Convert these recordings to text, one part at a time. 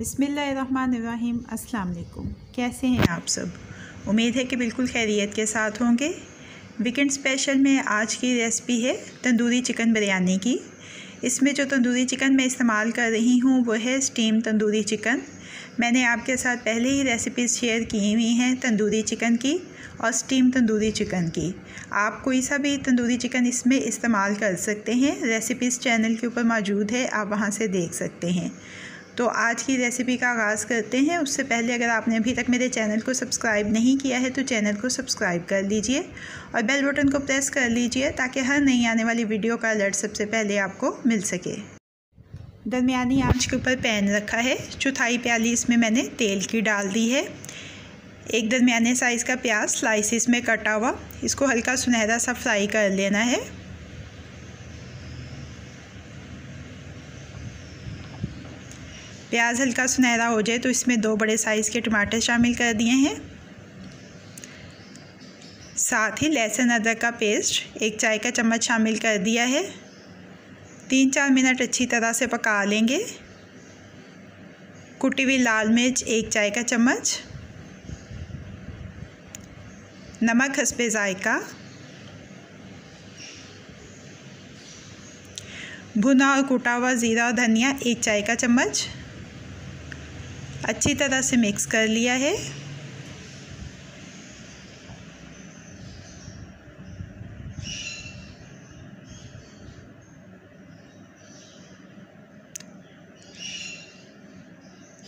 बिस्मिल्लाहिर्रहमानिर्रहीम। अस्सलाम वालेकुम। कैसे हैं आप सब? उम्मीद है कि बिल्कुल खैरियत के साथ होंगे। वीकेंड स्पेशल में आज की रेसिपी है तंदूरी चिकन बिरयानी की। इसमें जो तंदूरी चिकन मैं इस्तेमाल कर रही हूँ वो है स्टीम तंदूरी चिकन। मैंने आपके साथ पहले ही रेसिपीज़ शेयर की हुई हैं तंदूरी चिकन की और स्टीम तंदूरी चिकन की। आप कोई सा भी तंदूरी चिकन इसमें इस्तेमाल कर सकते हैं। रेसिपीज़ चैनल के ऊपर मौजूद है, आप वहाँ से देख सकते हैं। तो आज की रेसिपी का आगाज़ करते हैं। उससे पहले अगर आपने अभी तक मेरे चैनल को सब्सक्राइब नहीं किया है तो चैनल को सब्सक्राइब कर लीजिए और बेल बटन को प्रेस कर लीजिए ताकि हर नई आने वाली वीडियो का अलर्ट सबसे पहले आपको मिल सके। दरमियानी आंच के ऊपर पैन रखा है। चौथाई प्याली इसमें मैंने तेल की डाल दी है। एक दरमियाने साइज़ का प्याज स्लाइसिस में कटा हुआ, इसको हल्का सुनहरा सा फ्राई कर लेना है। प्याज हल्का सुनहरा हो जाए तो इसमें 2 बड़े साइज़ के टमाटर शामिल कर दिए हैं। साथ ही लहसुन अदरक का पेस्ट 1 चाय का चम्मच शामिल कर दिया है। 3-4 मिनट अच्छी तरह से पका लेंगे। कुटी हुई लाल मिर्च 1 चाय का चम्मच, नमक हस्बे जायका, भुना और कुटा हुआ ज़ीरा और धनिया 1 चाय का चम्मच। अच्छी तरह से मिक्स कर लिया है।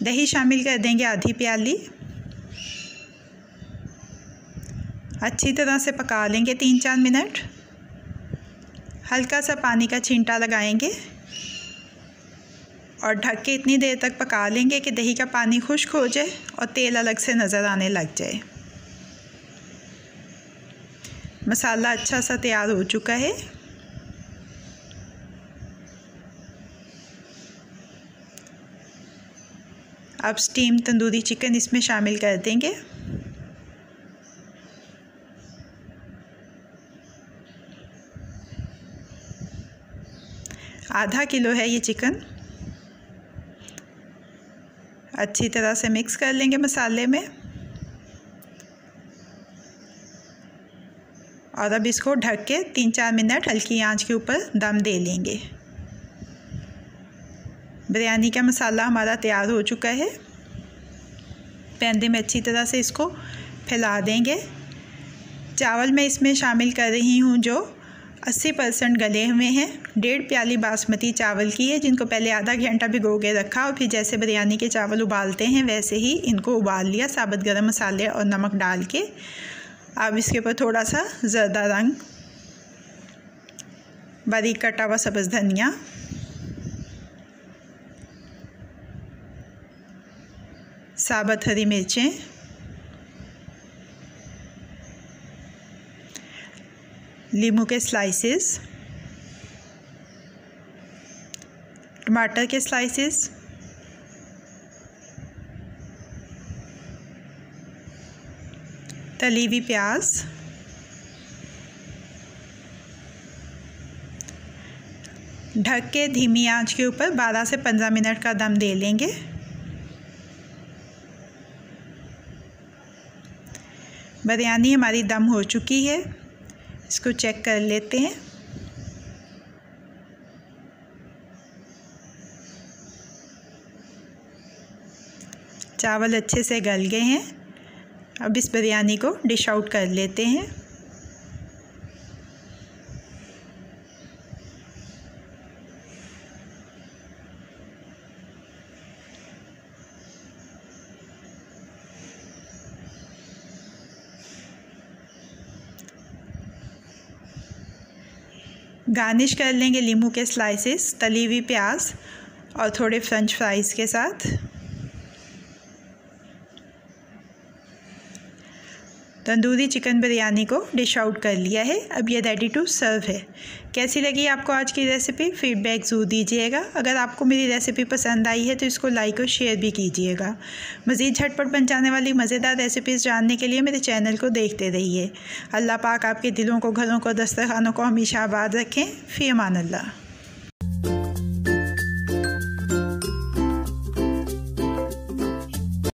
दही शामिल कर देंगे आधी प्याली। अच्छी तरह से पका लेंगे 3-4 मिनट। हल्का सा पानी का छींटा लगाएंगे और ढक के इतनी देर तक पका लेंगे कि दही का पानी खुश्क हो जाए और तेल अलग से नज़र आने लग जाए। मसाला अच्छा सा तैयार हो चुका है। अब स्टीम तंदूरी चिकन इसमें शामिल कर देंगे। आधा किलो है ये चिकन। अच्छी तरह से मिक्स कर लेंगे मसाले में और अब इसको ढक के 3-4 मिनट हल्की आंच के ऊपर दम दे लेंगे। बिरयानी का मसाला हमारा तैयार हो चुका है। पैंदे में अच्छी तरह से इसको फैला देंगे। चावल मैं इसमें शामिल कर रही हूँ जो 80% गले हुए हैं। 1.5 प्याली बासमती चावल की है, जिनको पहले आधा घंटा भिगो के रखा और फिर जैसे बिरयानी के चावल उबालते हैं वैसे ही इनको उबाल लिया साबुत गरम मसाले और नमक डाल के। अब इसके ऊपर थोड़ा सा ज़र्दा रंग, बारीक कटा हुआ सब्ज़ धनिया, साबुत हरी मिर्चें, नींबू के स्लाइसेस, टमाटर के स्लाइसेस, तली हुई प्याज, ढक के धीमी आंच के ऊपर 12 से 15 मिनट का दम दे लेंगे। बिरयानी हमारी दम हो चुकी है, इसको चेक कर लेते हैं। चावल अच्छे से गल गए हैं। अब इस बिरयानी को डिश आउट कर लेते हैं। गार्निश कर लेंगे नींबू के स्लाइसेस, तली हुई प्याज और थोड़े फ्रेंच फ्राइज़ के साथ। तंदूरी चिकन बिरयानी को डिश आउट कर लिया है। अब ये रेडी टू सर्व है। कैसी लगी आपको आज की रेसिपी? फीडबैक ज़रूर दीजिएगा। अगर आपको मेरी रेसिपी पसंद आई है तो इसको लाइक और शेयर भी कीजिएगा। मज़ीद झटपट बन जाने वाली मज़ेदार रेसिपीज़ जानने के लिए मेरे चैनल को देखते रहिए। अल्लाह पाक आपके दिलों को, घरों को, दस्तरखानों को हमेशा आबाद रखें। फ़ी अमान अल्लाह।